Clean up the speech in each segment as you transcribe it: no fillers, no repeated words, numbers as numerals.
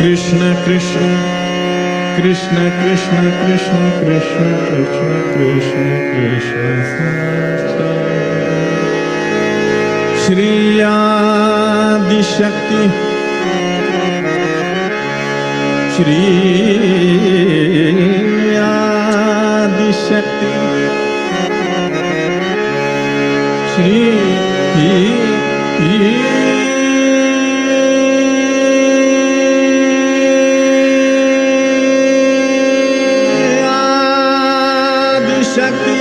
Krishna Krishna Krishna Krishna Krishna Krishna Krishna Krishna Krishna Sahaja Shri Adi Shakti Shri Adi Shakti Shri Adi Shakti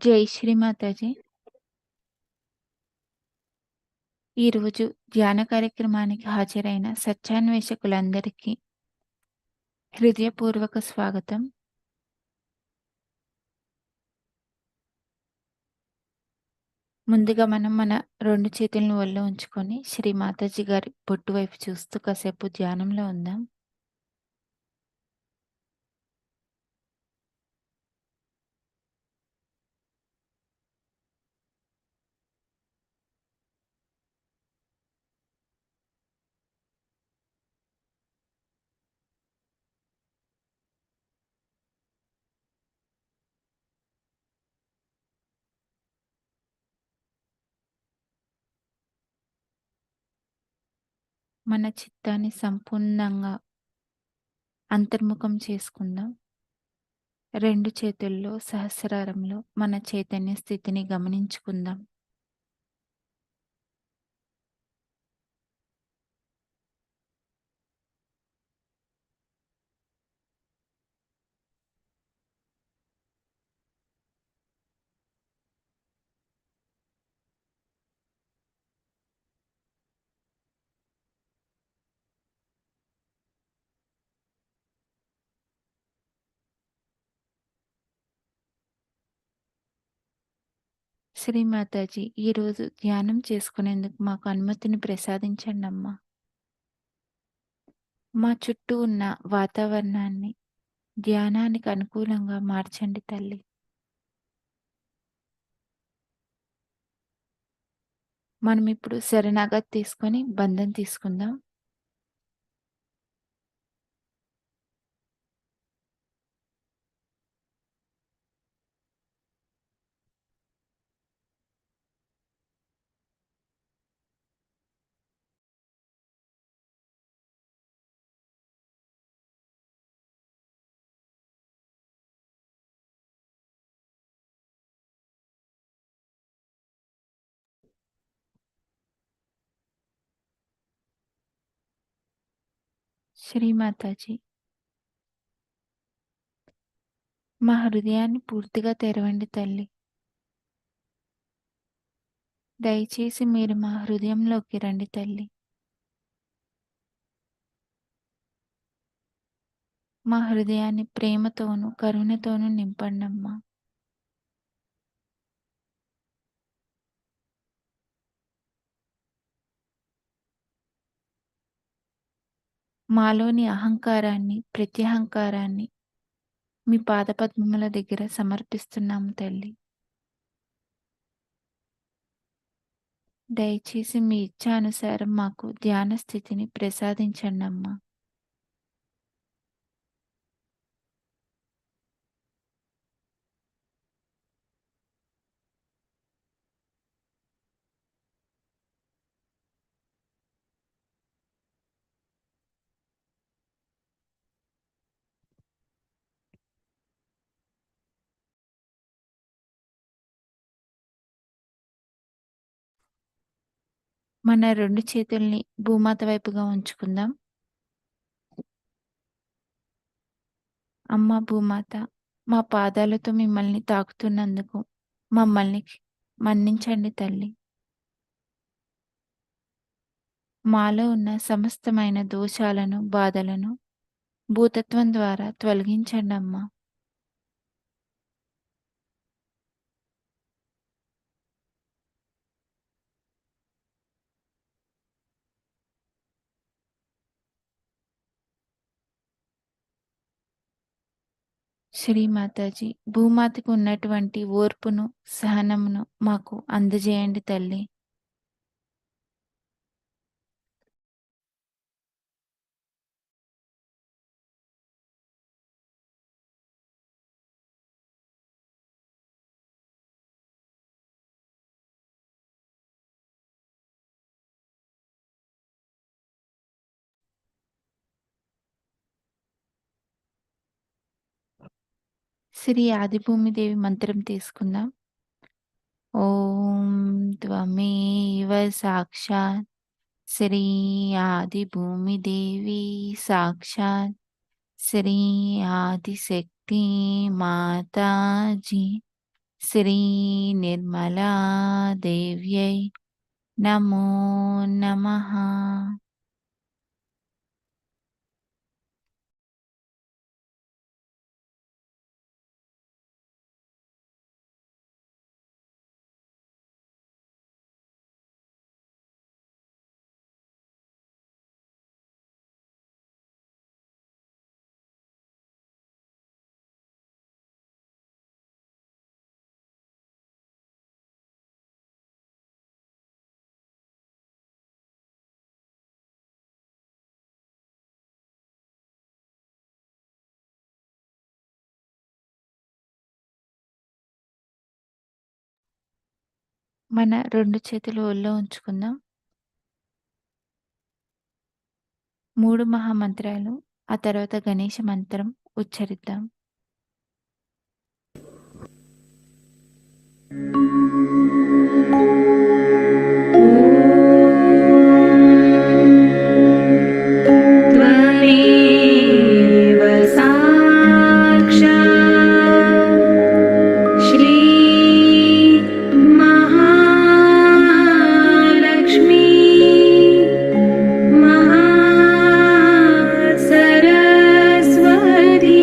జై శ్రీమాతాజీ. ఈరోజు ధ్యాన కార్యక్రమానికి హాజరైన సత్యాన్వేషకులందరికీ హృదయపూర్వక స్వాగతం. ముందుగా మనం మన 2 చేతులను ఒళ్ళో ఉంచుకొని శ్రీ మాతాజీ గారి బొట్టు వైపు చూస్తూ కాసేపు ధ్యానంలో ఉందాం. మన చిత్తాన్ని సంపూర్ణంగా అంతర్ముఖం చేసుకుందాం. 2 చేతుల్లో సహస్రారంలో మన చైతన్య స్థితిని గమనించుకుందాం. శ్రీ మాతాజీ, ఈరోజు ధ్యానం చేసుకునేందుకు మాకు అనుమతిని ప్రసాదించండమ్మా. మా చుట్టూ ఉన్న వాతావరణాన్ని ధ్యానానికి అనుకూలంగా మార్చండి తల్లి. మనం ఇప్పుడు శరణాగతి తీసుకొని బంధం తీసుకుందాం. శ్రీమాతాజీ, మా హృదయాన్ని పూర్తిగా తెరవండి తల్లి. దయచేసి మీరు మా హృదయంలోకి రండి తల్లి. మా హృదయాన్ని ప్రేమతోనూ కరుణతోనూ నింపండమ్మా. మాలోని అహంకారాన్ని, ప్రత్యహంకారాన్ని మీ పాదపద్మముల దగ్గర సమర్పిస్తున్నాము తల్లి. దయచేసి మీ ఇచ్ఛానుసారం మాకు ధ్యాన స్థితిని ప్రసాదించండమ్మా. మన 2 చేతుల్ని భూమాత వైపుగా ఉంచుకుందాం. అమ్మ భూమాత, మా పాదాలతో మిమ్మల్ని తాకుతున్నందుకు మమ్మల్ని మన్నించండి తల్లి. మాలో ఉన్న సమస్తమైన దోషాలను, బాధలను భూతత్వం ద్వారా తొలగించండి అమ్మా. శ్రీమాతాజీ, భూమాతకు ఉన్నటువంటి ఓర్పును, సహనమును మాకు అందజేయండి తల్లి. శ్రీ ఆదిభూమిదేవి మంత్రం తీసుకుందాం. ఓం త్వమేవ సాక్షాత్ శ్రీ ఆదిభూమిదేవి సాక్షాత్ శ్రీ ఆదిశక్తి మాతాజీ శ్రీ నిర్మలా దేవ్యై నమో నమః. మన 2 చేతులు ఒళ్ళో ఉంచుకుందాం. 3 మహామంత్రాలు, ఆ తర్వాత గణేష మంత్రం ఉచ్చరిద్దాం. त्वमेव साक्षात् श्री महालक्ष्मी महासरस्वती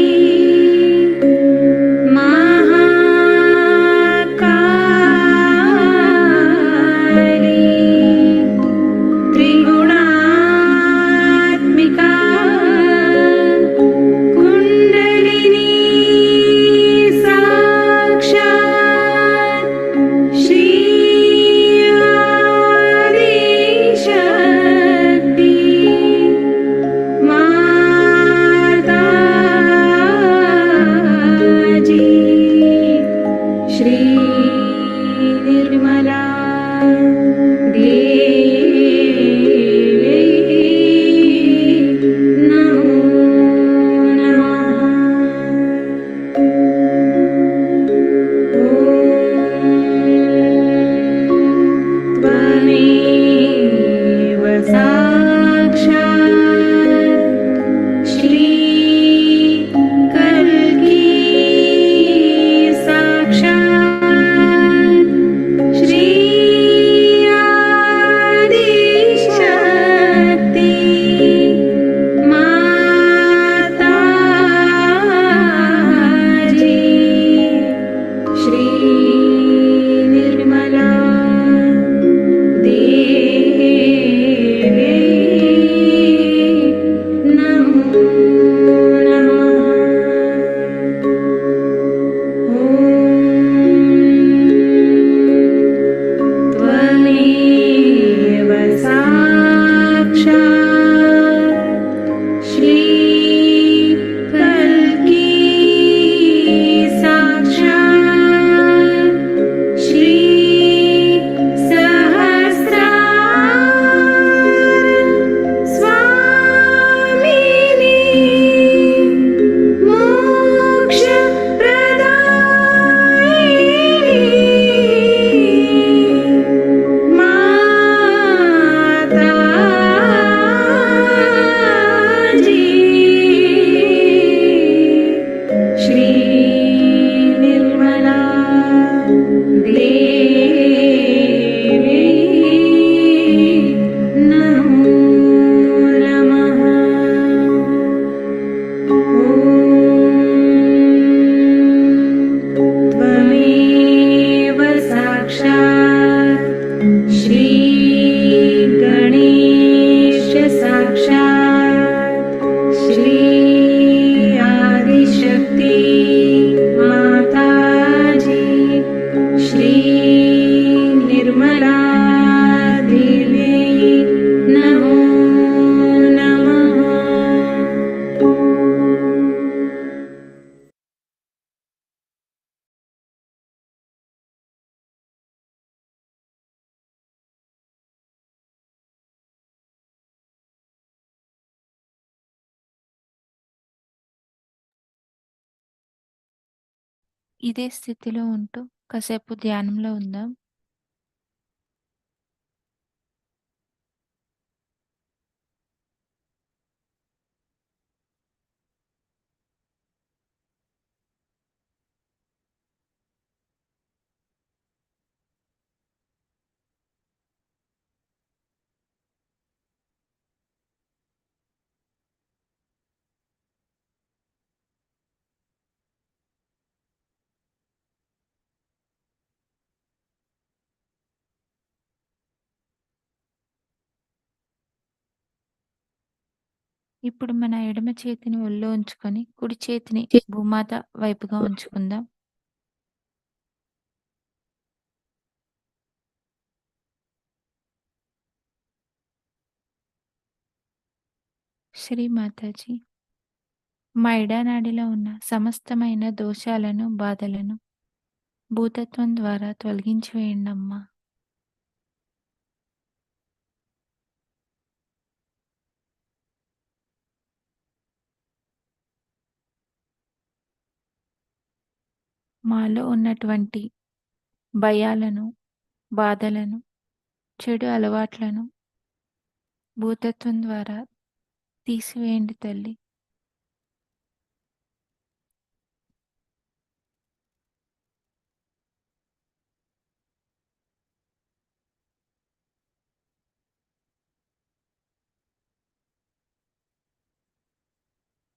ఇదే స్థితిలో ఉంటూ కాసేపు ధ్యానంలో ఉందాం. ఇప్పుడు మన ఎడమ చేతిని ఒళ్ళో ఉంచుకొని కుడి చేతిని భూమాత వైపుగా ఉంచుకుందాం. శ్రీ మాతాజీ, మా ఎడనాడిలో ఉన్న సమస్తమైన దోషాలను, బాధలను భూతత్వం ద్వారా తొలగించి వేయండమ్మా. మాలో ఉన్నటువంటి భయాలను, బాధలను, చెడు అలవాట్లను భూతత్వం ద్వారా తీసివేయండి తల్లి.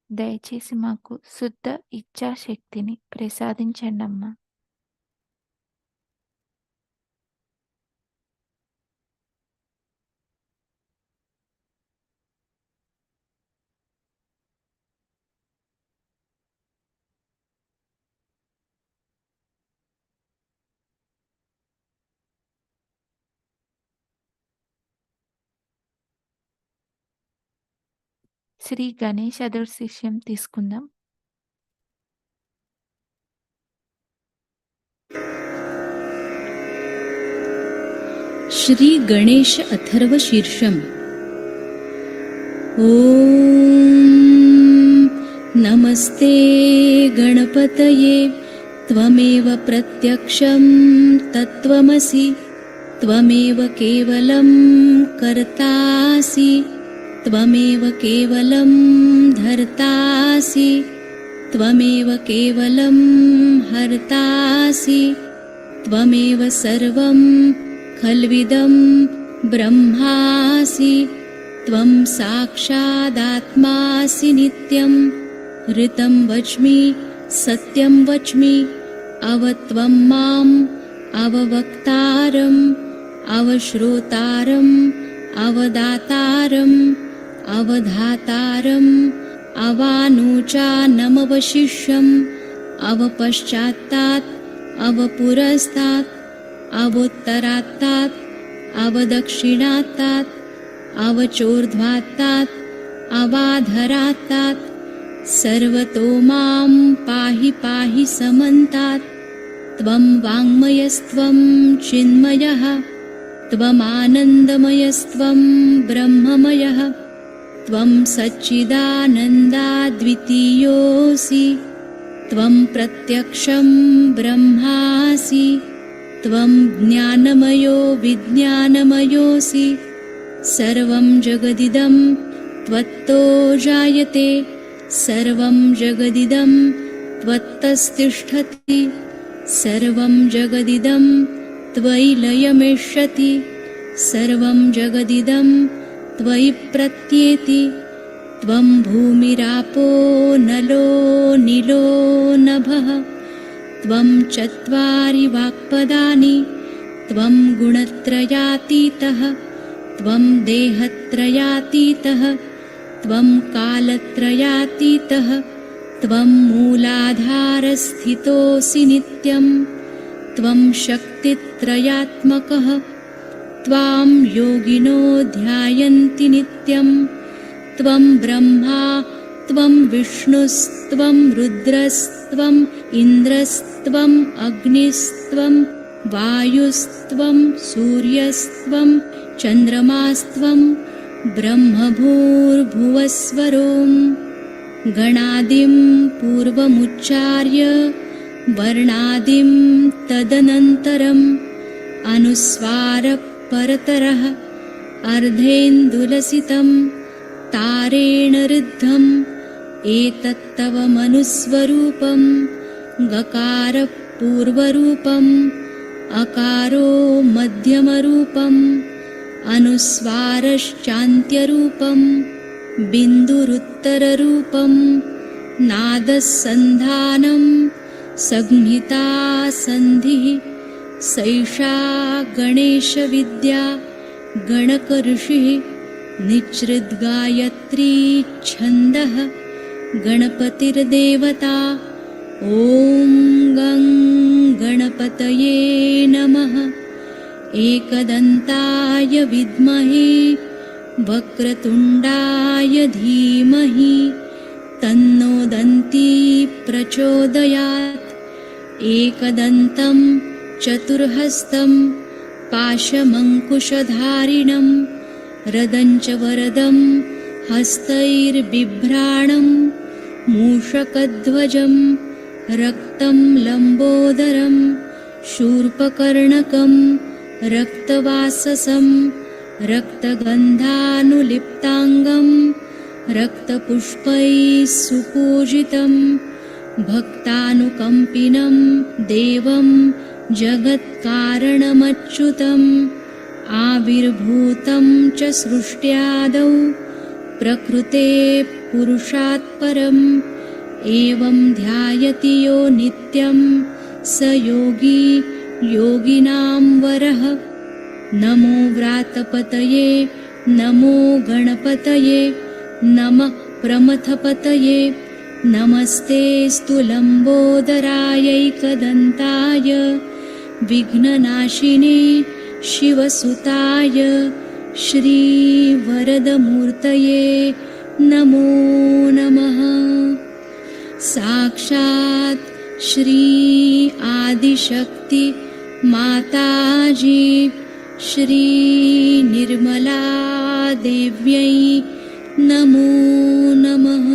దయచేసి మాకు శుద్ధ ఇచ్ఛాశక్తిని ప్రసాదించండమ్మా. శ్రీ గణేష్ అదృశ్యం తీసుకుందాం. श्री गणेश अथर्व शीर्षम। ॐ नमस्ते गणपतये त्वमेव प्रत्यक्षं तत्त्वमसि त्वमेव केवलं कर्तासि त्वमेव केवलं धर्तासि त्वमेव केवलं हर्तासि त्वमेव सर्वं खल्विदं ब्रह्मासि त्वं साक्षादात्मासि नित्यं ऋतं वच्मि सत्यं वच्मि अवत्वं माम् अववक्तारम् अवश्रोतारम् अवदातारम् अवधातारम् अवानोचानमवशिष्यम् अवपश्चात्तात् अवपुरस्तात् अवोत्तरात्तात् अवदक्षिणात्तात् अवचोर्ध्वात्तात् अवाधरात्तात् सर्वतो मां पाहि पाहि समन्तात् त्वं वाङ्मयस्त्वं चिन्मयः त्वमानन्दमयस्त्वं ब्रह्ममयः त्वं सच्चिदानन्दाद्वितीयोऽसि त्वं प्रत्यक्षं ब्रह्मासि त्वं ज्ञानमयो विज्ञानमयोऽसि सर्वं जगदिदं त्वत्तो जायते सर्वं जगदिदं त्वत्तस्तिष्ठति सर्वं जगदिदं त्वयि लयमेष्यति सर्वं जगदिदं त्वयि प्रत्येति त्वं भूमिरापो नलो नीलो नभः त्वं चत्वारि वाक्पदानि त्वं गुणत्रयातीतः त्वं देहत्रयातीतः त्वं कालत्रयातीतः त्वं मूलाधारस्थितोऽसि नित्यं त्वं शक्तित्रयात्मकः त्वां योगिनो ध्यायन्ति नित्यं त्वं ब्रह्मा त्वं विष्णुस्त्वं रुद्रस्त्वम् इन्द्रस्त्वम् अग्निस्त्वं वायुस्त्वं सूर्यस्त्वं चन्द्रमास्त्वं ब्रह्मभूर्भुवस्वरों गणादिं पूर्वमुच्चार्य वर्णादिं तदनन्तरम् अनुस्वारपरतरः अर्धेन्दुलसितं तारेण ऋद्धम् एतत्तव मनुस्वरूपं गकारपूर्वरूपम् अकारो मध्यमरूपम् अनुस्वारश्चान्त्यरूपं बिन्दुरुत्तररूपं नादसन्धानं संहिता सन्धिः सैषा गणेशविद्या गणकऋषिः निच्छृद्गायत्री छन्दः गणपतिर्देवता ॐ गं गणपतये नमः। एकदन्ताय विद्महे वक्रतुण्डाय धीमहि तन्नो दन्ती प्रचोदयात्। एकदन्तं चतुर्हस्तं पाशमङ्कुशधारिणं रदञ्च वरदं हस्तैर्बिभ्राणं मूषकध्वजं रक्तं लम्बोदरं शूर्पकर्णकं रक्तवाससं रक्तगन्धानुलिप्ताङ्गं रक्तपुष्पैः सुपूजितं भक्तानुकम्पिनं देवं जगत्कारणमच्युतम् आविर्भूतं च सृष्ट्यादौ प्रकृते पुरुषात् परम् एवं ध्यायति यो नित्यं स योगी योगिनां वरः। नमो व्रातपतये नमो गणपतये नमः प्रमथपतये नमस्तेऽस्तु लम्बोदरायैकदन्ताय विघ्ननाशिने शिवसुताय श्रीवरदमूर्तये नमो नमः। साक्षात् श्री आदिशक्ति माताजी श्री निर्मला देव्यै नमो नमः।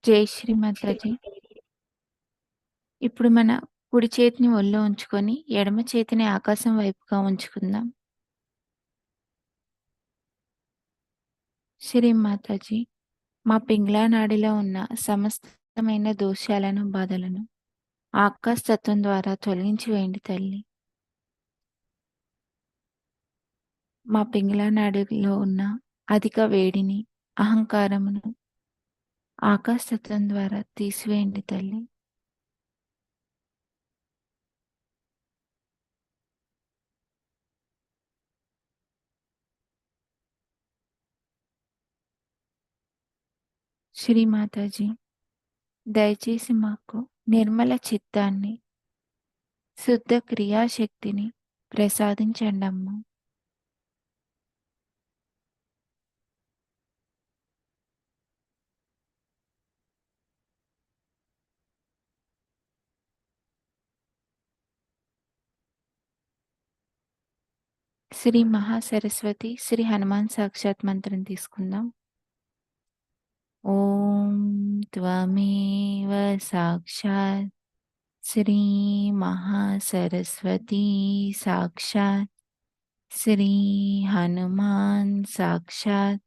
జై శ్రీమాతాజీ. ఇప్పుడు మన కుడి చేతిని ఒళ్ళో ఉంచుకొని ఎడమ చేతిని ఆకాశం వైపుగా ఉంచుకుందాం. శ్రీమాతాజీ, మా పింగ్లా నాడిలో ఉన్న సమస్తమైన దోషాలను బాధలను ఆకాశ తత్వం ద్వారా తొలగించి వేయండి తల్లి. మా పింగ్లా నాడిలో ఉన్న అధిక వేడిని అహంకారమును ఆకాశ తత్వం ద్వారా తీసివేయండి తల్లి. శ్రీమాతాజీ, దయచేసి మాకు నిర్మల చిత్తాన్ని శుద్ధ క్రియాశక్తిని ప్రసాదించండి అమ్మా. శ్రీ మహాసరస్వతి శ్రీ హనుమాన్ సాక్షాత్ మంత్రం తీసుకుందాం. ఓం త్వమేవ సాక్షాత్ శ్రీ మహాసరస్వతి సాక్షాత్ శ్రీ హనుమాన్ సాక్షాత్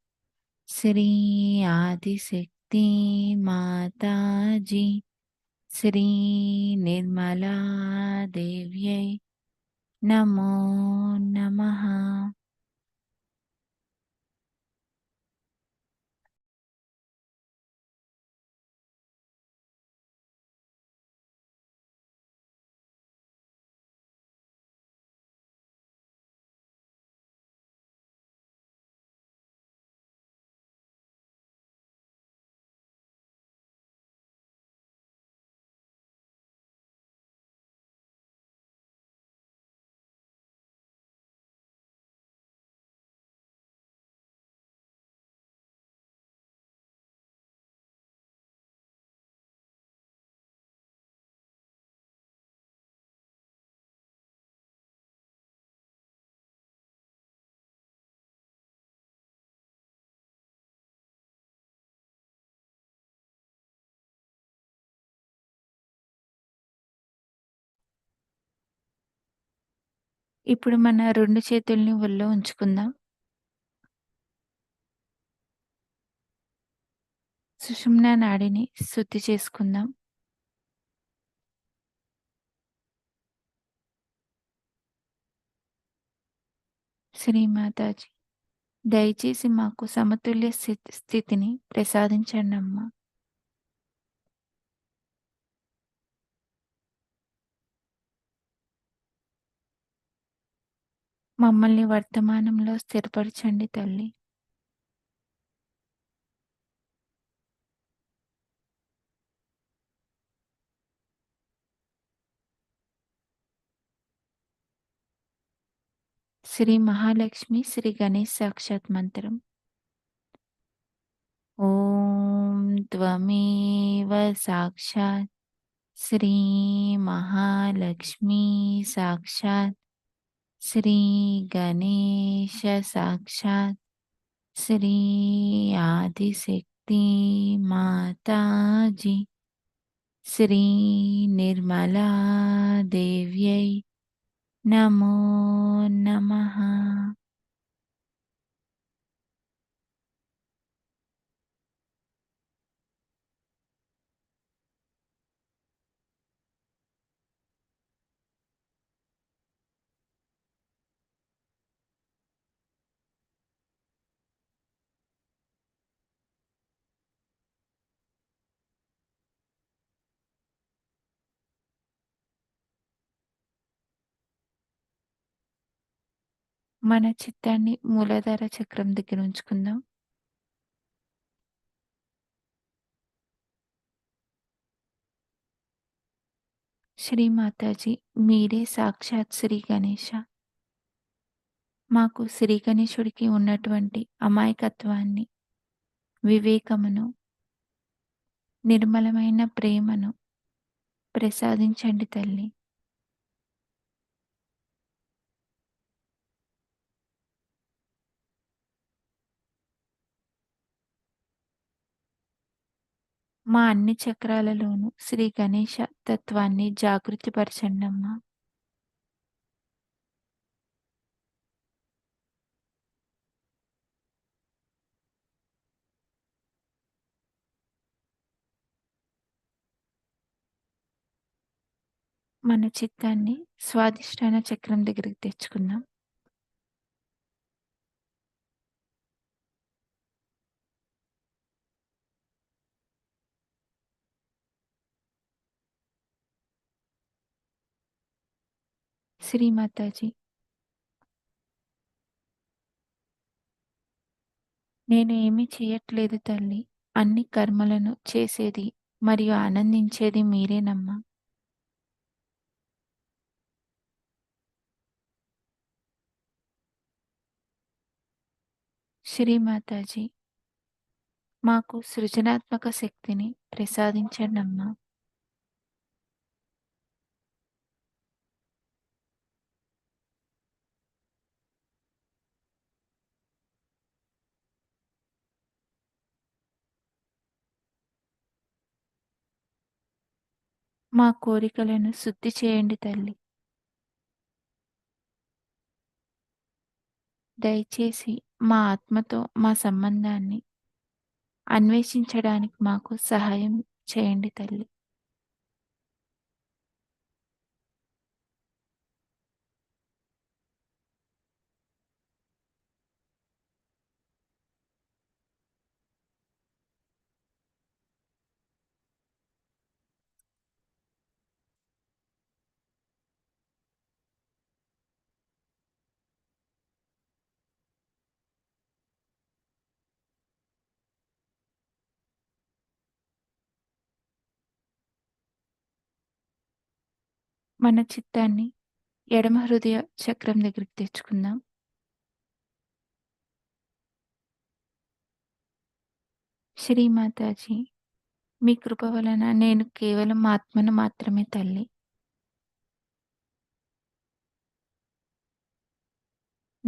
శ్రీ ఆదిశక్తి మాతాజీ శ్రీ నిర్మలా దేవ్యై నమో నమః. ఇప్పుడు మన 2 చేతుల్ని ఒళ్ళో ఉంచుకుందాం. సుషుమ్నా నాడిని శుద్ధి చేసుకుందాం. శ్రీ మాతాజీ, దయచేసి మాకు సమతుల్య స్థితిని ప్రసాదించండమ్మా. మమ్మల్ని వర్తమానంలో స్థిరపరచండి తల్లి. శ్రీ మహాలక్ష్మి శ్రీ గణేష్ సాక్షాత్ మంత్రం. ఓం త్వమేవ సాక్షాత్ శ్రీ మహాలక్ష్మి సాక్షాత్ శ్రీ గణేశ సాక్షాత్ శ్రీ ఆదిశక్తి మాతాజీ శ్రీ నిర్మలా దేవ్యై నమో నమః. మన చిత్తాన్ని మూలాధార చక్రం దగ్గర ఉంచుకుందాం. శ్రీ మాతాజీ, మీరే సాక్షాత్ శ్రీ గణేశ. మాకు శ్రీ గణేశుడికి ఉన్నటువంటి అమాయకత్వాన్ని, వివేకమును, నిర్మలమైన ప్రేమను ప్రసాదించండి తల్లి. మా అన్ని చక్రాలలోనూ శ్రీ గణేశ తత్వాన్ని జాగృతిపరచండమ్మా. మన చిత్తాన్ని స్వాదిష్టాన చక్రం దగ్గరికి తెచ్చుకుందాం. శ్రీ మాతాజీ, నేను ఏమీ చేయట్లేదు తల్లి. అన్ని కర్మలను చేసేది మరియు ఆనందించేది మీరేనమ్మా. శ్రీ మాతాజీ, మాకు సృజనాత్మక శక్తిని ప్రసాదించండమ్మా. మా కోరికలను శుద్ధి చేయండి తల్లి. దయచేసి మా ఆత్మతో మా సంబంధాన్ని అన్వేషించడానికి మాకు సహాయం చేయండి తల్లి. మన చిత్తాన్ని ఎడమ హృదయ చక్రం దగ్గరికి తెచ్చుకుందాం. శ్రీమాతాజీ, మీ కృప వలన నేను కేవలం ఆత్మను మాత్రమే తల్లి.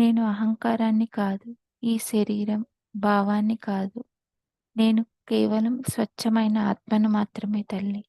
నేను అహంకారాన్ని కాదు, ఈ శరీరం భావాన్ని కాదు, నేను కేవలం స్వచ్ఛమైన ఆత్మను మాత్రమే తల్లి.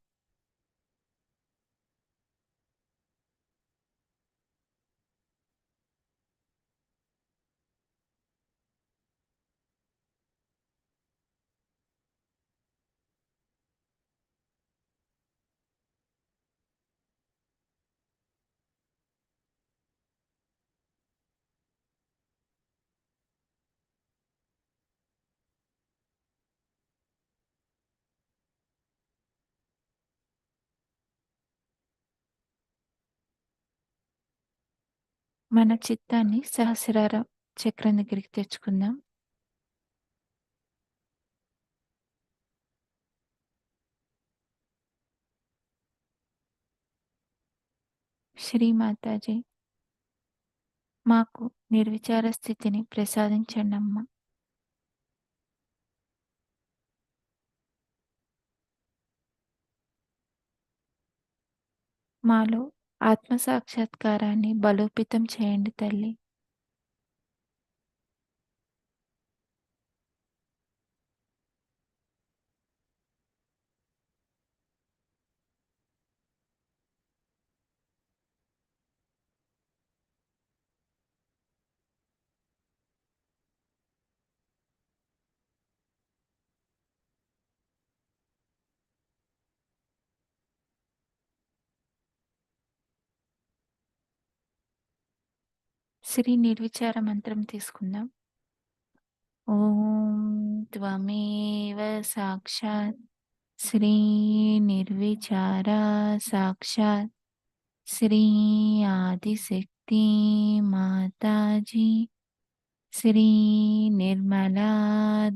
మన చిత్తాన్ని సహస్రార చక్రం దగ్గరికి తెచ్చుకుందాం. శ్రీమాతాజీ, మాకు నిర్విచార స్థితిని ప్రసాదించండమ్మా. మాలో ఆత్మసాక్షాత్కారాన్ని బలోపేతం చేయండి తల్లి. శ్రీ నిర్విచార మంత్రం తీసుకుందాం. ఓం త్వమేవ సాక్షాత్ శ్రీ నిర్విచార సాక్షాత్ శ్రీ ఆదిశక్తి మాతాజీ శ్రీ నిర్మలా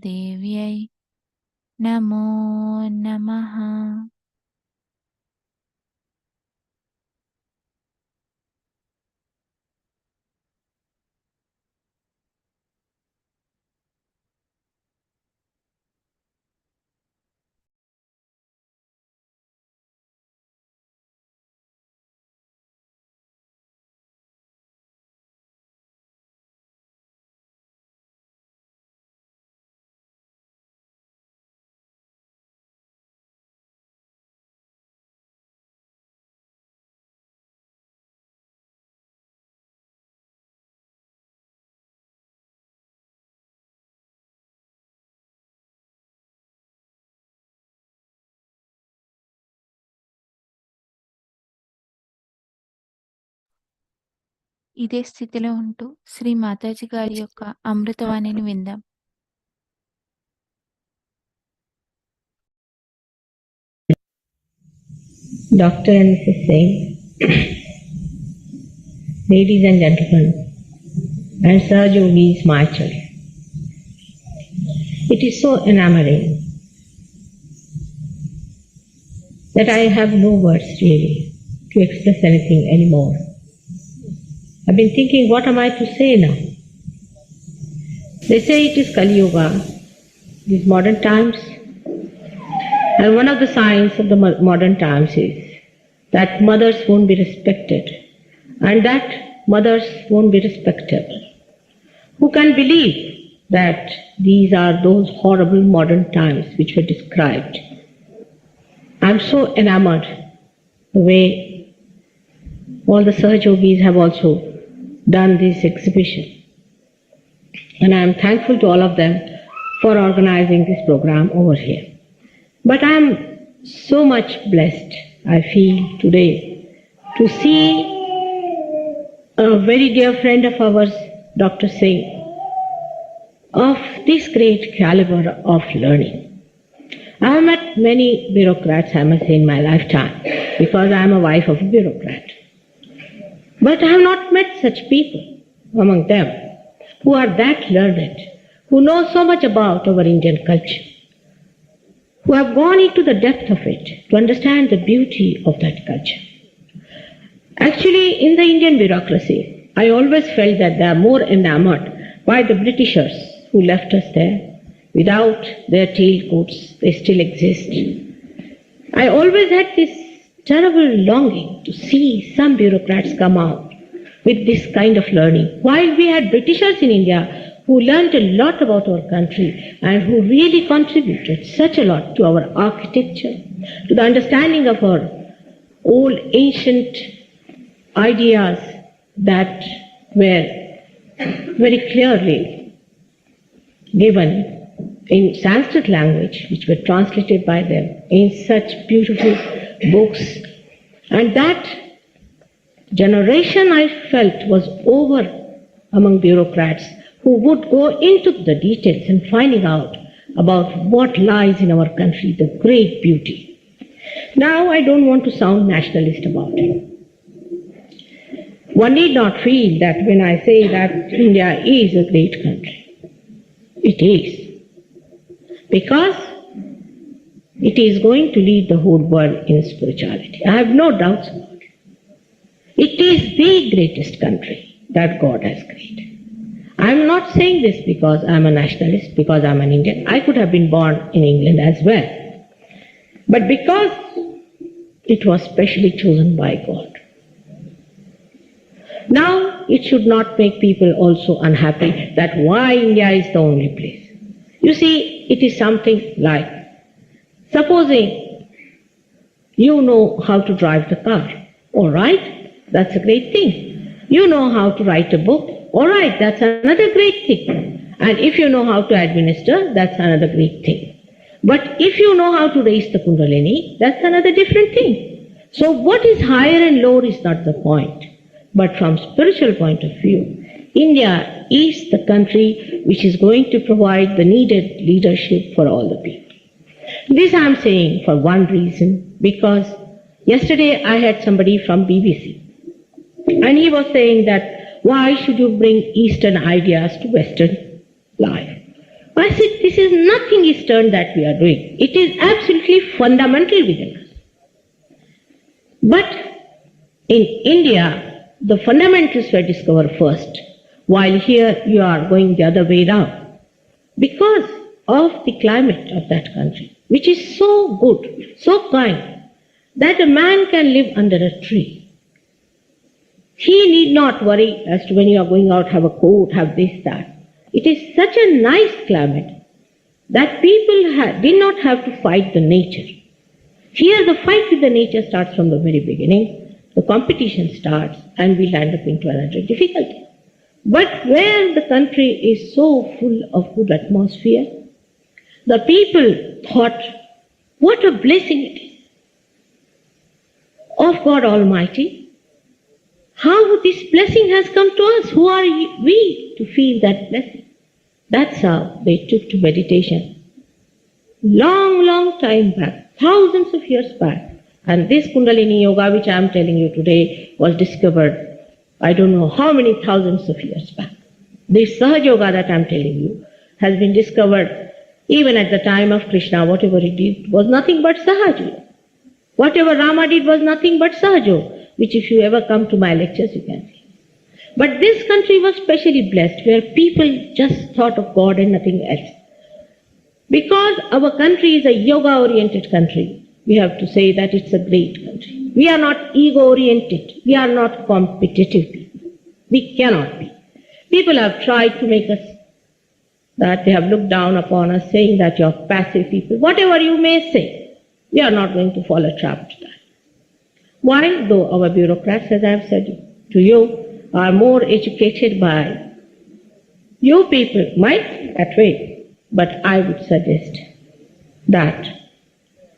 దేవ్యై నమో నమః. ఇదే స్థితిలో ఉంటూ శ్రీ మాతాజీ గారి యొక్క అమృతవాణిని విందాం. Dr. and Mrs. Singh, ladies and gentlemen, and Sahaja is my child. It is so enamoring that I have no words really to express anything anymore. I've been thinking, what am I to say now? They say it is Kali Yuga, these modern times, and one of the signs of the modern times is that mothers won't be respected, and that mothers won't be respectable. Who can believe that these are those horrible modern times which were described? I'm so enamored the way all the Sahajogis have also done this exhibition, and I'm thankful to all of them for organizing this program over here. But I'm so much blessed, I feel today, to see a very dear friend of ours, Dr. Singh, of this great caliber of learning. I have met many bureaucrats, I must say, in my lifetime, because I am a wife of a bureaucrat. But I have not met such people among them who are that learned, who know so much about our Indian culture, who have gone into the depth of it to understand the beauty of that culture. Actually, in the Indian bureaucracy, I always felt that they are more enamored by the Britishers who left us there. Without their tailcoats, they still exist. I always had this terrible longing to see some bureaucrats come out with this kind of learning. While we had Britishers in India who learned a lot about our country and who really contributed such a lot to our architecture, to the understanding of our old ancient ideas that were very clearly given in Sanskrit language, which were translated by them in such beautiful books. And that generation, I felt, was over among bureaucrats who would go into the details and finding out about what lies in our country, the great beauty. Now, I don't want to sound nationalist about it. One need not feel that when I say that India is a great country. It is. Because it is going to lead the whole world in spirituality. I have no doubts about it. It is the greatest country that God has created. I am not saying this because I am a nationalist, because I am an Indian. I could have been born in England as well. But because it was specially chosen by God. Now, it should not make people also unhappy that why India is the only place. You see, it is something like, supposing you know how to drive the car. All right, that's a great thing. You know how to write a book. All right, that's another great thing. And if you know how to administer, that's another great thing. But if you know how to raise the Kundalini, that's another different thing. So what is higher and lower is not the point. But from spiritual point of view, India is the country which is going to provide the needed leadership for all the people. This I am saying for one reason, because yesterday I had somebody from BBC and he was saying that why should you bring Eastern ideas to Western life? I said, this is nothing Eastern that we are doing. It is absolutely fundamental within us. But in India, the fundamentals were discovered first, while here you are going the other way round. Because of the climate of that country, which is so good, so kind, that a man can live under a tree. He need not worry as to when you are going out, have a coat, have this, that. It is such a nice climate that people did not have to fight the nature. Here the fight with the nature starts from the very beginning. The competition starts and we land up into another difficulty. But where the country is so full of good atmosphere, the people thought, what a blessing it is of God Almighty. How this blessing has come to us? Who are we to feel that blessing? That's how they took to meditation. Long, long time back, thousands of years back. And this Kundalini Yoga, which I am telling you today, was discovered, I don't know how many thousands of years back. This Sahaja Yoga that I am telling you has been discovered even at the time of Krishna. Whatever he did was nothing but Sahaja. Whatever Rama did was nothing but Sahaja, which if you ever come to my lectures, you can see. But this country was specially blessed, where people just thought of God and nothing else. Because our country is a yoga-oriented country, we have to say that it's a great country. We are not ego-oriented. We are not competitive people. We cannot be. People have tried to make us that they have looked down upon us, saying that you're passive people. Whatever you may say, we are not going to fall a trap to that. Why? Though our bureaucrats, as I have said to you, are more educated by you people, might that way. But I would suggest that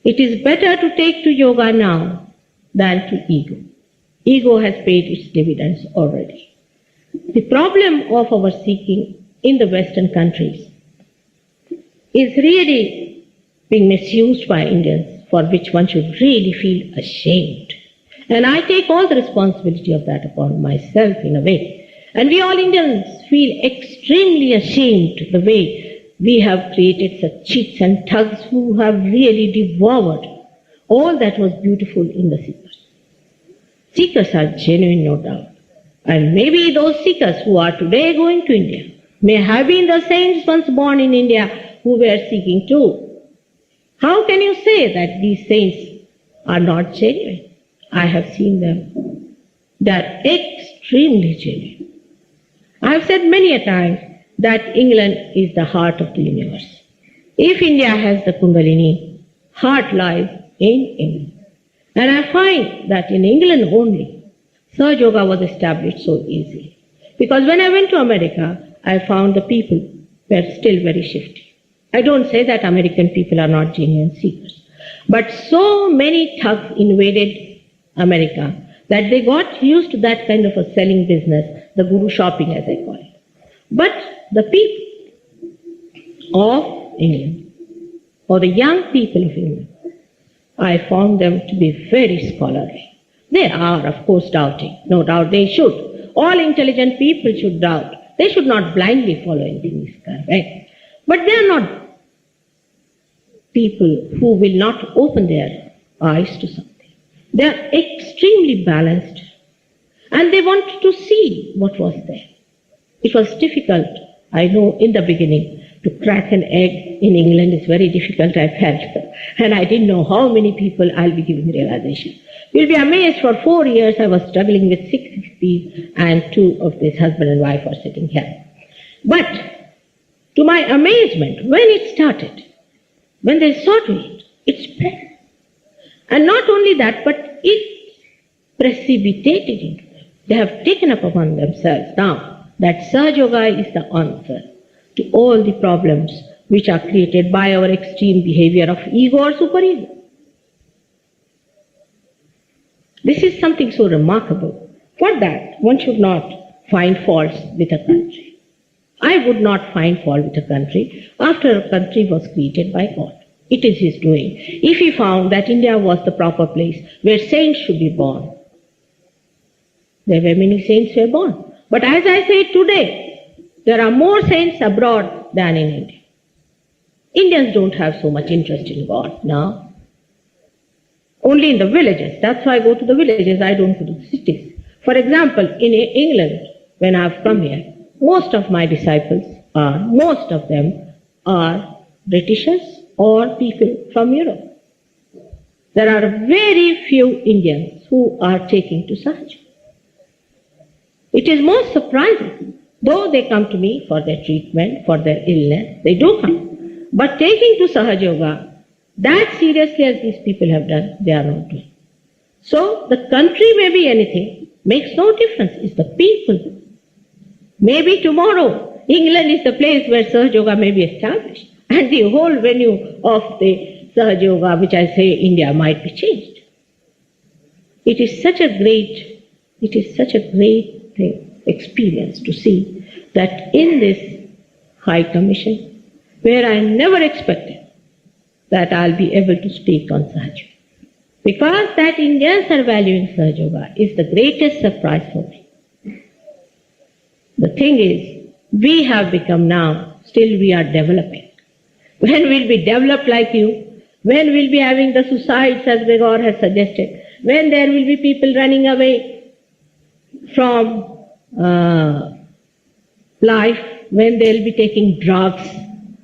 it is better to take to yoga now than to ego. Ego has paid its dividends already. The problem of our seeking in the Western countries is really being misused by Indians, for which one should really feel ashamed. And I take all the responsibility of that upon myself in a way. And we all Indians feel extremely ashamed the way we have created such cheats and thugs who have really devoured all that was beautiful in the seekers. Seekers are genuine, no doubt. And maybe those seekers who are today going to India may have been the saints once born in India who were seeking too. How can you say that these saints are not genuine? I have seen them. They are extremely genuine. I have said many a time that England is the heart of the universe. If India has the Kundalini, heart lies in England. And I find that in England only, Sahaja Yoga was established so easily. Because when I went to America, I found the people were still very shifty. I don't say that American people are not genuine seekers. But so many thugs invaded America that they got used to that kind of a selling business, the guru shopping as I call it. But the people of England, or the young people of England, I found them to be very scholarly. They are, of course, doubting. No doubt they should. All intelligent people should doubt. They should not blindly follow anything is correct. But they are not people who will not open their eyes to something. They are extremely balanced and they want to see what was there. It was difficult, I know, in the beginning. To crack an egg in England is very difficult, I felt. And I didn't know how many people I'll be giving realization. You'll be amazed, for 4 years I was struggling with 6 60 and 2 of this husband and wife are sitting here. But to my amazement, when it started, when they saw to it, it spread. And not only that, but it precipitated into them. They have taken up upon themselves now that Sahaja Yoga is the answer to all the problems which are created by our extreme behavior of ego or superego. This is something so remarkable. For that, one should not find faults with a country. I would not find fault with a country after a country was created by God. It is His doing. If He found that India was the proper place where saints should be born, there were many saints who were born. But as I say today, there are more saints abroad than in India. Indians don't have so much interest in God now. Only in the villages. That's why I go to the villages. I don't go to the cities. For example, in England, when I've come here, most of my disciples most of them are Britishers or people from Europe. There are very few Indians who are taking to Sahaja. It is most surprising. Though they come to me for their treatment, for their illness, they do come. But taking to Sahaja Yoga, that seriously as these people have done, they are not doing. So the country may be anything, makes no difference, it's the people. Maybe tomorrow, England is the place where Sahaja Yoga may be established, and the whole venue of the Sahaja Yoga, which I say India, might be changed. It is such a great thing. Experience to see that in this High Commission, where I never expected that I'll be able to speak on Sahaja. Because that Indians are valuing Sahaja Yoga is the greatest surprise for me. The thing is, we have become now, still we are developing. When we'll be developed like you, when we'll be having the suicides as Gregor has suggested, when there will be people running away from life, when they'll be taking drugs,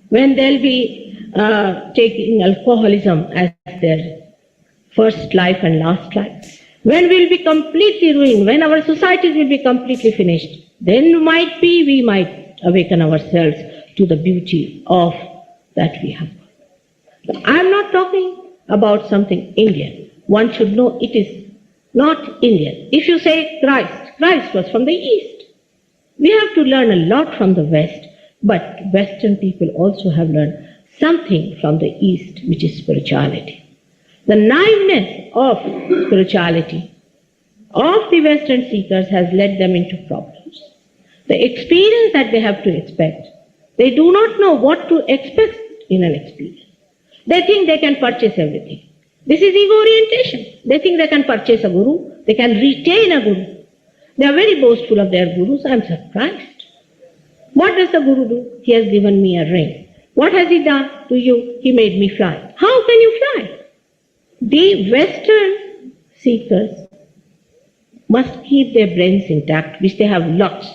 when they'll be taking alcoholism as their first life and last life, when we'll be completely ruined, when our societies will be completely finished, then we might awaken ourselves to the beauty of that we have. I'm not talking about something Indian. One should know it is not Indian. If you say Christ was from the East. We have to learn a lot from the West, but Western people also have learned something from the East, which is spirituality. The naiveness of spirituality of the Western seekers has led them into problems. The experience that they have to expect, they do not know what to expect in an experience. They think they can purchase everything. This is ego orientation. They think they can purchase a guru, they can retain a guru. They are very boastful of their gurus. I am surprised. What does the guru do? He has given me a ring. What has he done to you? He made me fly. How can you fly? The Western seekers must keep their brains intact, which they have lots.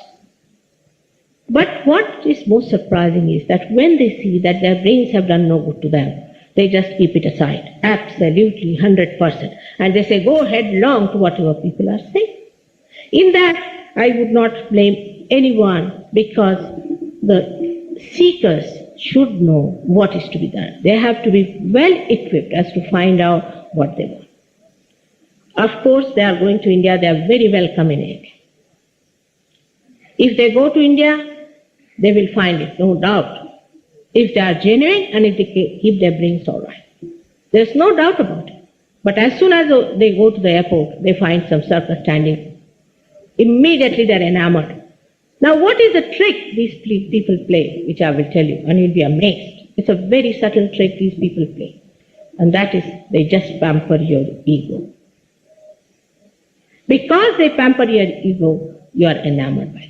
But what is most surprising is that when they see that their brains have done no good to them, they just keep it aside, absolutely 100%. And they say, go headlong to whatever people are saying. In that, I would not blame anyone because the seekers should know what is to be done. They have to be well equipped as to find out what they want. Of course, they are going to India, they are very welcome in India. If they go to India, they will find it, no doubt. If they are genuine and if they keep their brains all right. There's no doubt about it. But as soon as they go to the airport, they find some circus standing. Immediately they're enamored. Now what is the trick these people play, which I will tell you, and you'll be amazed. It's a very subtle trick these people play. And that is, they just pamper your ego. Because they pamper your ego, you are enamored by them.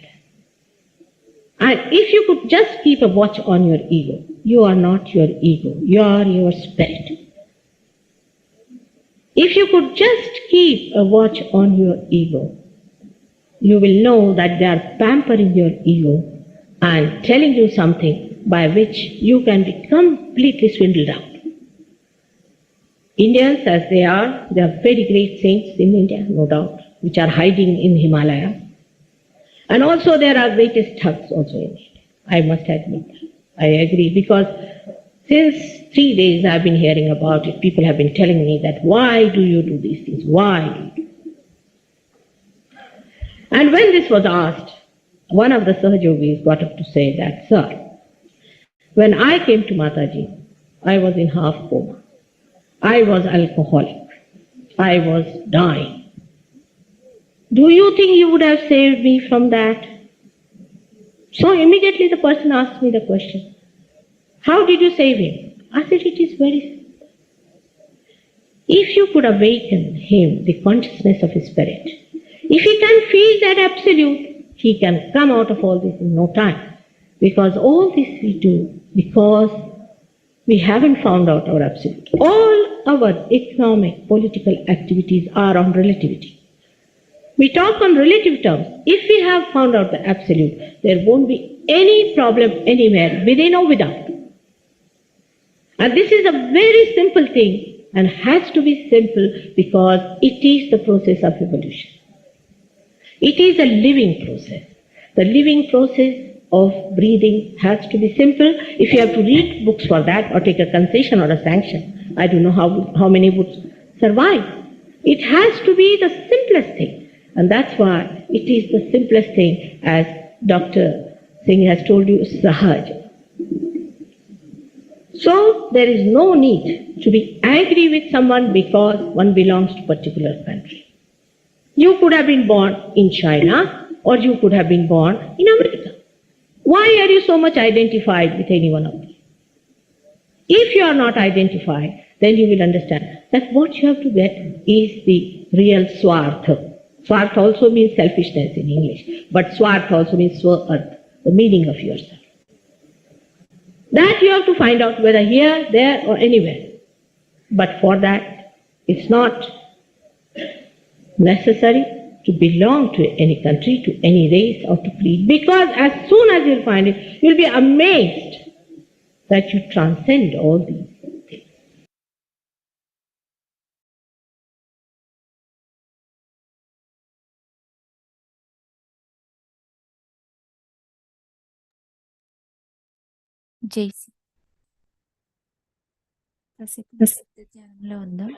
And if you could just keep a watch on your ego, you are not your ego, you are your spirit. If you could just keep a watch on your ego, you will know that they are pampering your ego and telling you something by which you can be completely swindled out. Indians, as they are very great saints in India, no doubt, which are hiding in Himalaya. And also there are greatest thugs also in India. I must admit that. I agree, because since 3 days I've been hearing about it. People have been telling me that, why do you do these things? Why do you do? And when this was asked, one of the Sahajogis got up to say that, sir, when I came to Mataji, I was in half coma. I was alcoholic. I was dying. Do you think you would have saved me from that? So immediately the person asked me the question, how did you save him? I said, it is very simple. If you could awaken him, the consciousness of his spirit, if he can feel that absolute, he can come out of all this in no time. Because all this we do because we haven't found out our absolute. All our economic, political activities are on relativity. We talk on relative terms. If we have found out the absolute, there won't be any problem anywhere, within or without. And this is a very simple thing and has to be simple because it is the process of evolution. It is a living process. The living process of breathing has to be simple. If you have to read books for that or take a concession or a sanction, I don't know how many would survive. It has to be the simplest thing. And that's why it is the simplest thing, as Dr. Singh has told you, Sahaja. So there is no need to be angry with someone because one belongs to a particular country. You could have been born in China or you could have been born in America. Why are you so much identified with any one of them? If you are not identified, then you will understand that what you have to get is the real swartha. Swartha also means selfishness in English, but swartha also means swa-arth, the meaning of yourself. That you have to find out whether here, there or anywhere. But for that, it's not necessary to belong to any country, to any race or to creed, because as soon as you'll find it, you'll be amazed that you transcend all these things. జైసి ప్రసిద్ధ ధ్యానంలో ఉందా?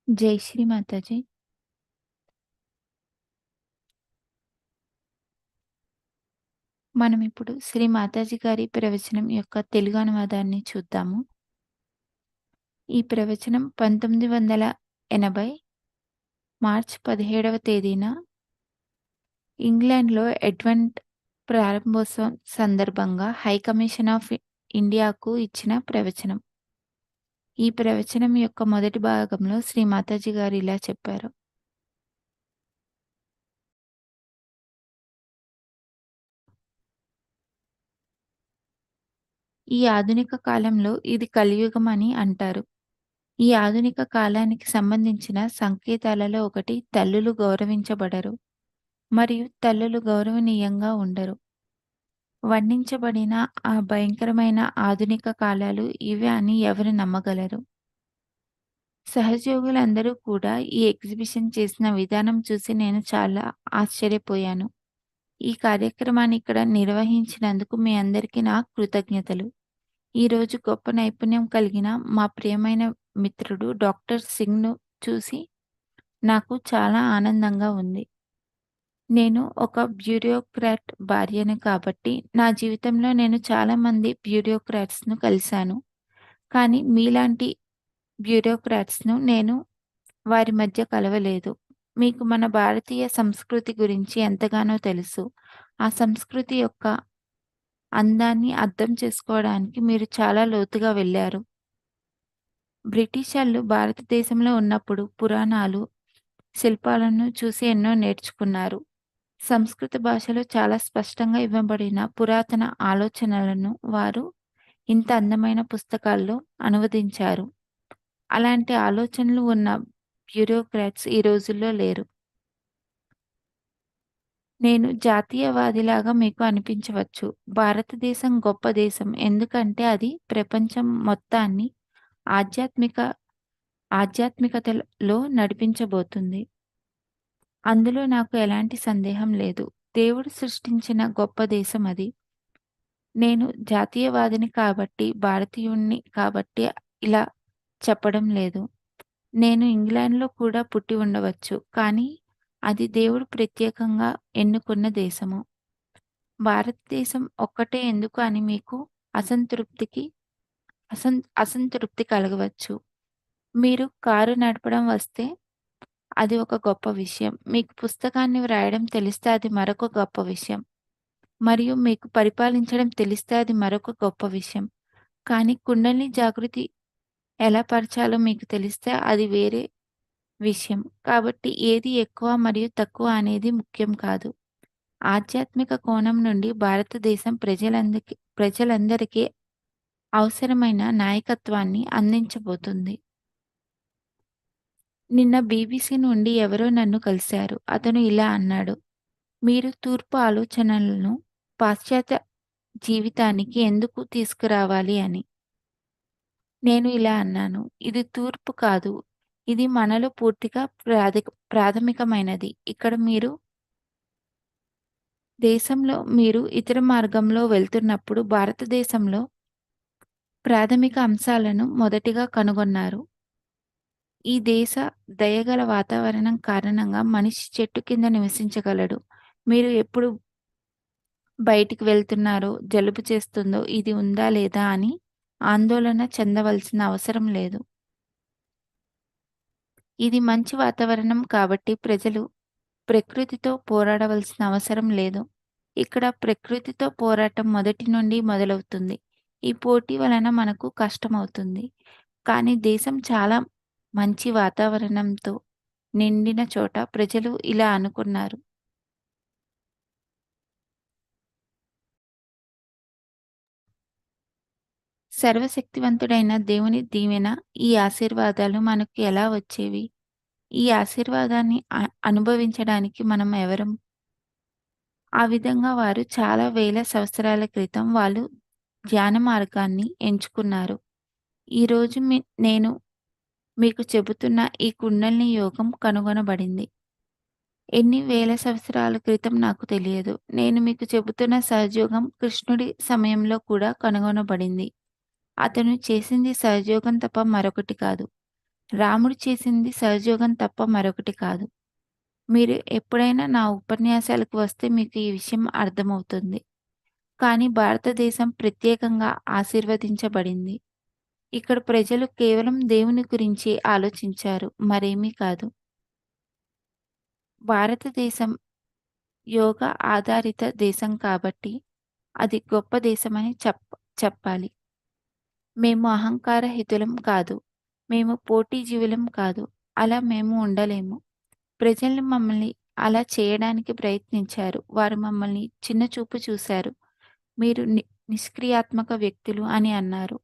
జై శ్రీ మాతాజీ. మనం ఇప్పుడు శ్రీ మాతాజీ గారి ప్రవచనం యొక్క తెలుగు అనువాదాన్ని చూద్దాము. ఈ ప్రవచనం 1980 మార్చ్ 17వ తేదీన ఇంగ్లాండ్లో అడ్వెంట్ ప్రారంభోత్సవం సందర్భంగా హై కమిషన్ ఆఫ్ ఇండియాకు ఇచ్చిన ప్రవచనం. ఈ ప్రవచనం యొక్క మొదటి భాగంలో శ్రీ మాతాజీ గారు ఇలా చెప్పారు. ఈ ఆధునిక కాలంలో ఇది కలియుగం అని అంటారు. ఈ ఆధునిక కాలానికి సంబంధించిన సంకేతాలలో ఒకటి తల్లులు గౌరవించబడరు మరియు తల్లులు గౌరవనీయంగా ఉండరు. వర్ణించబడిన ఆ భయంకరమైన ఆధునిక కాలాలు ఇవే అని ఎవరు నమ్మగలరు? సహోద్యోగులందరూ కూడా ఈ ఎగ్జిబిషన్ చేసిన విధానం చూసి నేను చాలా ఆశ్చర్యపోయాను. ఈ కార్యక్రమాన్ని ఇక్కడ నిర్వహించినందుకు మీ అందరికీ నా కృతజ్ఞతలు. ఈరోజు గొప్ప నైపుణ్యం కలిగిన మా ప్రియమైన మిత్రుడు డాక్టర్ సింగ్ను చూసి నాకు చాలా ఆనందంగా ఉంది. నేను ఒక బ్యూరోక్రాట్ భార్యను కాబట్టి నా జీవితంలో నేను చాలామంది బ్యూరోక్రాట్స్ను కలిశాను. కానీ మీలాంటి బ్యూరోక్రాట్స్ను నేను వారి మధ్య కలవలేదు. మీకు మన భారతీయ సంస్కృతి గురించి ఎంతగానో తెలుసు. ఆ సంస్కృతి యొక్క అందాన్ని అర్థం చేసుకోవడానికి మీరు చాలా లోతుగా వెళ్ళారు. బ్రిటిషర్లు భారతదేశంలో ఉన్నప్పుడు పురాణాలు, శిల్పాలను చూసి ఎన్నో నేర్చుకున్నారు. సంస్కృత భాషలో చాలా స్పష్టంగా ఇవ్వబడిన పురాతన ఆలోచనలను వారు ఇంత అందమైన పుస్తకాల్లో అనువదించారు. అలాంటి ఆలోచనలు ఉన్న బ్యూరోక్రాట్స్ ఈ రోజుల్లో లేరు. నేను జాతీయవాదిలాగా మీకు అనిపించవచ్చు. భారతదేశం గొప్ప దేశం ఎందుకంటే అది ప్రపంచం మొత్తాన్ని ఆధ్యాత్మికతలో నడిపించబోతుంది. అందులో నాకు ఎలాంటి సందేహం లేదు. దేవుడు సృష్టించిన గొప్ప దేశం అది. నేను జాతీయవాదిని కాబట్టి, భారతీయుణ్ణి కాబట్టి ఇలా చెప్పడం లేదు. నేను ఇంగ్లాండ్లో కూడా పుట్టి ఉండవచ్చు. కానీ అది దేవుడు ప్రత్యేకంగా ఎన్నుకున్న దేశము. భారతదేశం ఒక్కటే ఎందుకు అని మీకు అసంతృప్తి కలగవచ్చు. మీరు కారు నడపడం వస్తే అది ఒక గొప్ప విషయం. మీకు పుస్తకాన్ని వ్రాయడం తెలిస్తే అది మరొక గొప్ప విషయం. మరియు మీకు పరిపాలించడం తెలిస్తే అది మరొక గొప్ప విషయం. కానీ కుండలిని జాగృతి ఎలా పరచాలో మీకు తెలిస్తే అది వేరే విషయం. కాబట్టి ఏది ఎక్కువ మరియు తక్కువ అనేది ముఖ్యం కాదు. ఆధ్యాత్మిక కోణం నుండి భారతదేశం ప్రజలందరికీ అవసరమైన నాయకత్వాన్ని అందించబోతుంది. నిన్న బీబీసీ నుండి ఎవరో నన్ను కలిశారు. అతను ఇలా అన్నాడు, మీరు తూర్పు ఆలోచనలను పాశ్చాత్య జీవితానికి ఎందుకు తీసుకురావాలి అని. నేను ఇలా అన్నాను, ఇది తూర్పు కాదు, ఇది మనలో పూర్తిగా ప్రాథమికమైనది. ఇక్కడ దేశంలో మీరు ఇతర మార్గంలో వెళ్తున్నప్పుడు భారతదేశంలో ప్రాథమిక అంశాలను మొదటిగా కనుగొన్నారు. ఈ దేశ దయగల వాతావరణం కారణంగా మనిషి చెట్టు కింద నివసించగలడు. మీరు ఎప్పుడు బయటికి వెళ్తున్నారో, జలుబు చేస్తుందో, ఇది ఉందా లేదా అని ఆందోళన చెందవలసిన అవసరం లేదు. ఇది మంచి వాతావరణం కాబట్టి ప్రజలు ప్రకృతితో పోరాడవలసిన అవసరం లేదు. ఇక్కడ ప్రకృతితో పోరాటం మొదటి నుండి మొదలవుతుంది. ఈ పోటీ వలన మనకు కష్టమవుతుంది. కానీ దేశం చాలా మంచి వాతావరణంతో నిండిన చోట ప్రజలు ఇలా అనుకున్నారు. సర్వశక్తివంతుడైన దేవుని దీవెన, ఈ ఆశీర్వాదాలు మనకు ఎలా వచ్చేవి? ఈ ఆశీర్వాదాన్ని అనుభవించడానికి మనం ఎవరం? ఆ విధంగా వారు చాలా వేల సంవత్సరాల క్రితం వాళ్ళు ధ్యాన మార్గాన్ని ఎంచుకున్నారు. ఈరోజు నేను మీకు చెబుతున్న ఈ కుండలిని యోగం కనుగొనబడింది. ఎన్ని వేల సంవత్సరాల క్రితం నాకు తెలియదు. నేను మీకు చెబుతున్న సహజయోగం కృష్ణుడి సమయంలో కూడా కనుగొనబడింది. అతను చేసింది సహజయోగం తప్ప మరొకటి కాదు. రాముడు చేసింది సహజయోగం తప్ప మరొకటి కాదు. మీరు ఎప్పుడైనా నా ఉపన్యాసాలకు వస్తే మీకు ఈ విషయం అర్థమవుతుంది. కానీ భారతదేశం ప్రత్యేకంగా ఆశీర్వదించబడింది. ఇక్కడ ప్రజలు కేవలం దేవుని గురించి ఆలోచించారు, మరేమీ కాదు. భారతదేశం యోగా ఆధారిత దేశం కాబట్టి అది గొప్ప దేశమని చెప్పాలి. మేము అహంకారహితులం కాదు. మేము పోటీజీవులం కాదు. అలా మేము ఉండలేము. ప్రజలు మమ్మల్ని అలా చేయడానికి ప్రయత్నించారు. వారు మమ్మల్ని చిన్నచూపు చూశారు. మీరు నిష్క్రియాత్మక వ్యక్తులు అని అన్నారు.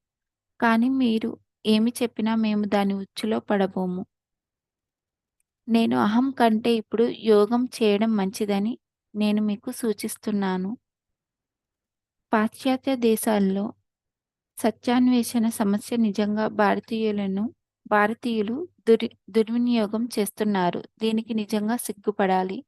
కానీ మీరు ఏమి చెప్పినా మేము దాని ఉచ్చులో పడబోము. నేను అహం కంటే ఇప్పుడు యోగం చేయడం మంచిదని నేను మీకు సూచిస్తున్నాను. పాశ్చాత్య దేశాల్లో సత్యాన్వేషణ సమస్య నిజంగా భారతీయులు దుర్వినియోగం చేస్తున్నారు. దీనికి నిజంగా సిగ్గుపడాలి.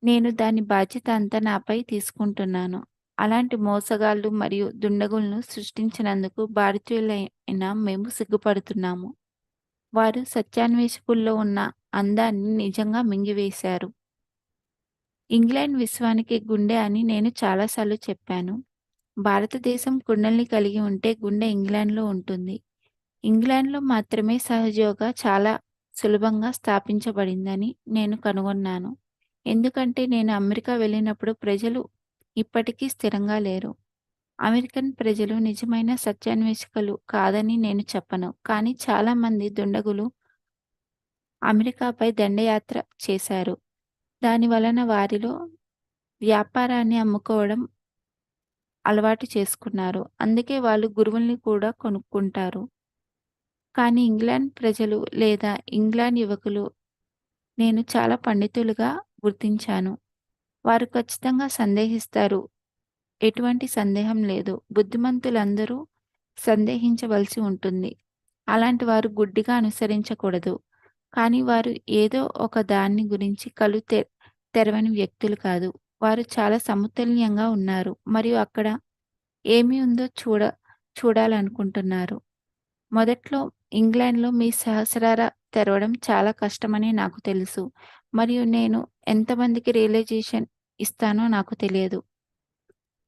నేను దాని బాధ్యత అంతా నాపై తీసుకుంటున్నాను. అలాంటి మోసగాళ్ళు మరియు దుండగులను సృష్టించినందుకు భారతీయులైన మేము సిగ్గుపడుతున్నాము. వారు సత్యాన్వేషకుల్లో ఉన్న అందాన్ని నిజంగా మింగివేశారు. ఇంగ్లాండ్ విశ్వానికి గుండె అని నేను చాలాసార్లు చెప్పాను. భారతదేశం కుండల్ని కలిగి ఉంటే గుండె ఇంగ్లాండ్‌లో ఉంటుంది. ఇంగ్లాండ్‌లో మాత్రమే సహజయోగా చాలా సులభంగా స్థాపించబడిందని నేను కనుగొన్నాను. ఎందుకంటే నేను అమెరికా వెళ్ళినప్పుడు ప్రజలు ఇప్పటికీ స్థిరంగా లేరు. అమెరికన్ ప్రజలు నిజమైన సత్యాన్వేషకులు కాదని నేను చెప్పను. కానీ చాలామంది దుండగులు అమెరికాపై దండయాత్ర చేశారు. దాని వలన వారిలో వ్యాపారాన్ని అమ్ముకోవడం అలవాటు చేసుకున్నారు. అందుకే వాళ్ళు గురువుల్ని కూడా కొనుక్కుంటారు. కానీ ఇంగ్లాండ్ ప్రజలు లేదా ఇంగ్లాండ్ యువకులు నేను చాలా పండితులుగా గుర్తించాను. వారు ఖచ్చితంగా సందేహిస్తారు. ఎటువంటి సందేహం లేదు. బుద్ధిమంతులందరూ సందేహించవలసి ఉంటుంది. అలాంటి వారు గుడ్డిగా అనుసరించకూడదు. కానీ వారు ఏదో ఒక దాన్ని గురించి కళ్ళు తెరవని వ్యక్తులు కాదు. వారు చాలా సమతుల్యంగా ఉన్నారు మరియు అక్కడ ఏమి ఉందో చూడాలనుకుంటున్నారు. మొదట్లో ఇంగ్లాండ్‌లో మీ సహస్రార తెరవడం చాలా కష్టమని నాకు తెలుసు. మరియు నేను ఎంతమందికి రియలైజేషన్ ఇస్తానో నాకు తెలియదు.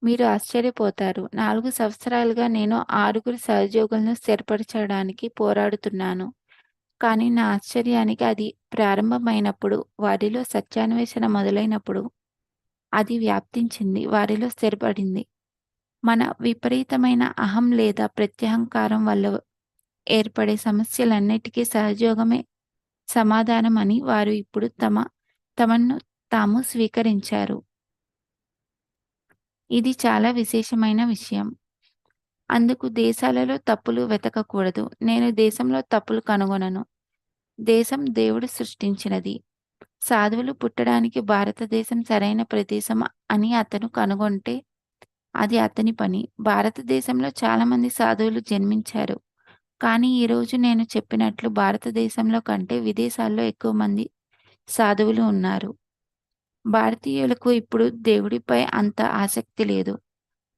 మీరు ఆశ్చర్యపోతారు. 4 సంవత్సరాలుగా నేను 6 సహోద్యోగులను స్థిరపరచడానికి పోరాడుతున్నాను. కానీ నా ఆశ్చర్యానికి అది ప్రారంభమైనప్పుడు, వారిలో సత్యాన్వేషణ మొదలైనప్పుడు అది వ్యాప్తించింది, వారిలో స్థిరపడింది. మన విపరీతమైన అహం లేదా ప్రత్యహంకారం వల్ల ఏర్పడే సమస్యలన్నిటికీ సహజయోగమే సమాధానం అని వారు ఇప్పుడు తమను తాము స్వీకరించారు. ఇది చాలా విశేషమైన విషయం. అందుకు దేశాలలో తప్పులు వెతకకూడదు. నేను దేశంలో తప్పులు కనుగొనను. దేశం దేవుడు సృష్టించినది. సాధువులు పుట్టడానికి భారతదేశం సరైన ప్రదేశం అని అతను కనుగొంటే అది అతని పని. భారతదేశంలో చాలామంది సాధువులు జన్మించారు. కానీ ఈరోజు నేను చెప్పినట్లు భారతదేశంలో కంటే విదేశాల్లో ఎక్కువ మంది సాధువులు ఉన్నారు. భారతీయులకు ఇప్పుడు దేవుడిపై అంత ఆసక్తి లేదు.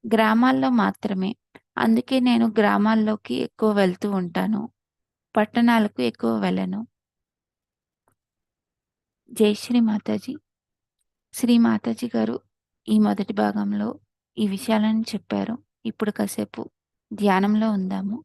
గ్రామాల్లో మాత్రమే. అందుకే నేను గ్రామాల్లోకి ఎక్కువ వెళ్తూ ఉంటాను. పట్టణాలకు ఎక్కువ వెళ్ళను. జై శ్రీ మాతాజీ. శ్రీ మాతాజీ గారు ఈ మొదటి భాగంలో ఈ విషయాలను చెప్పారు. ఇప్పుడు కాసేపు ధ్యానంలో ఉందాము.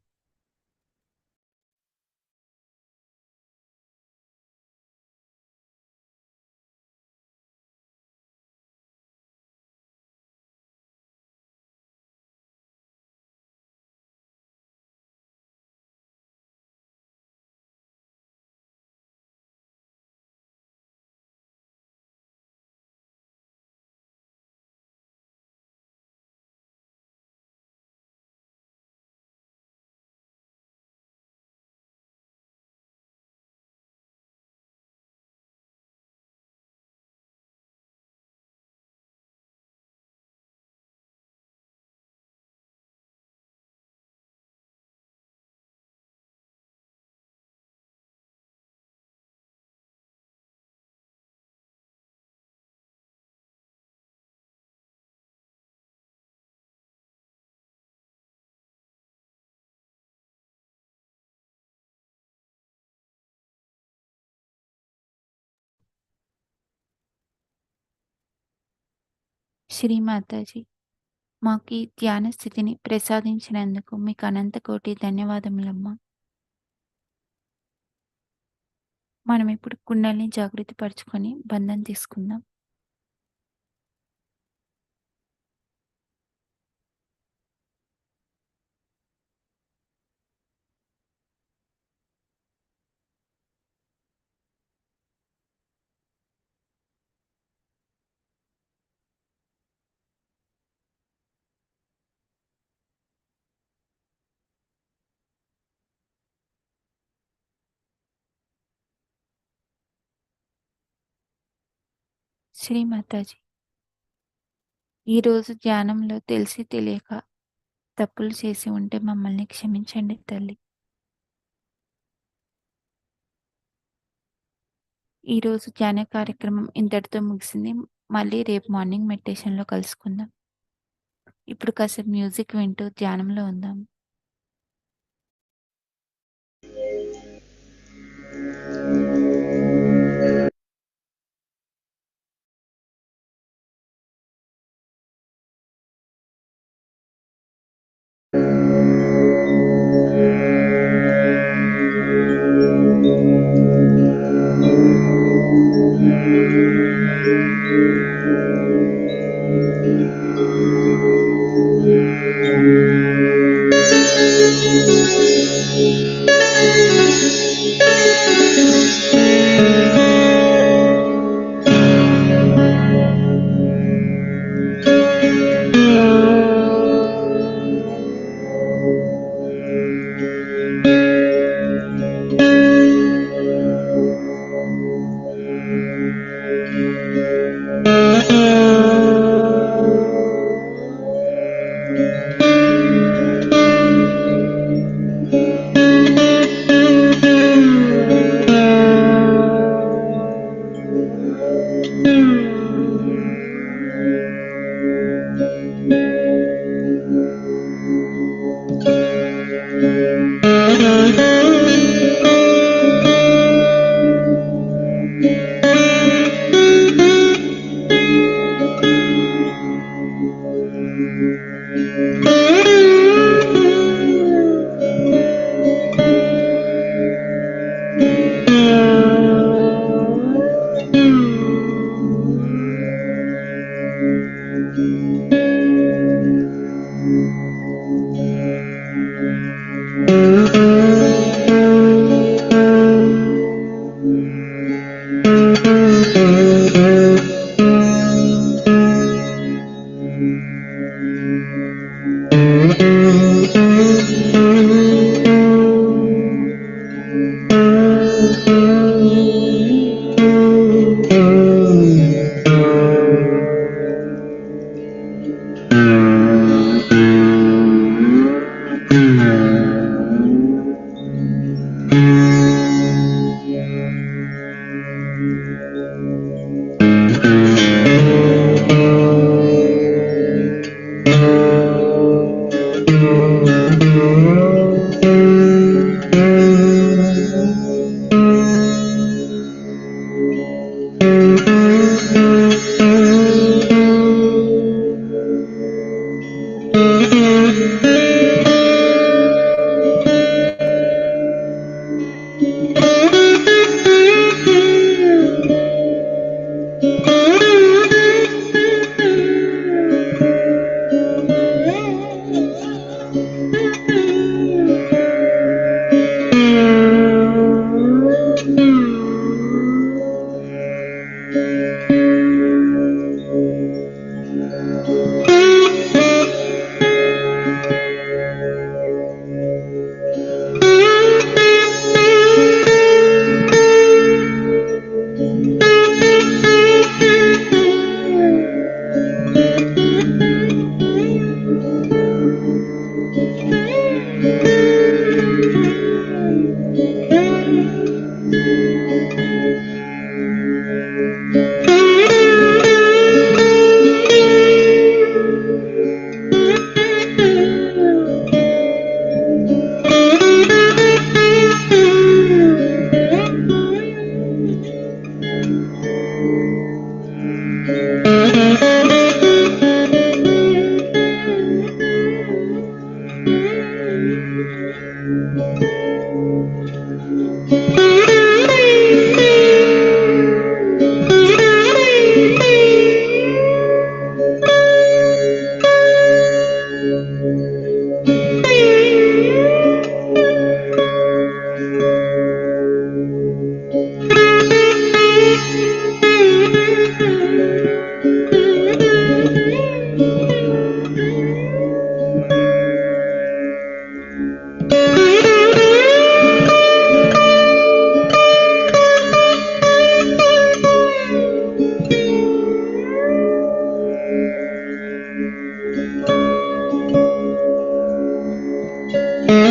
శ్రీమాతాజీ, మాకు ఈ ధ్యాన స్థితిని ప్రసాదించినందుకు మీకు అనంత కోటి ధన్యవాదములమ్మా. మనం ఇప్పుడు కుండల్ని జాగృతి పరుచుకొని బంధం తీసుకుందాం. శ్రీమాతాజీ, ఈరోజు ధ్యానంలో తెలిసి తెలియక తప్పులు చేసి ఉంటే మమ్మల్ని క్షమించండి తల్లి. ఈరోజు ధ్యాన కార్యక్రమం ఇంతటితో ముగిసింది. మళ్ళీ రేపు మార్నింగ్ మెడిటేషన్లో కలుసుకుందాం. ఇప్పుడు కాసేపు మ్యూజిక్ వింటూ ధ్యానంలో ఉందాం.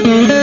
Thank you.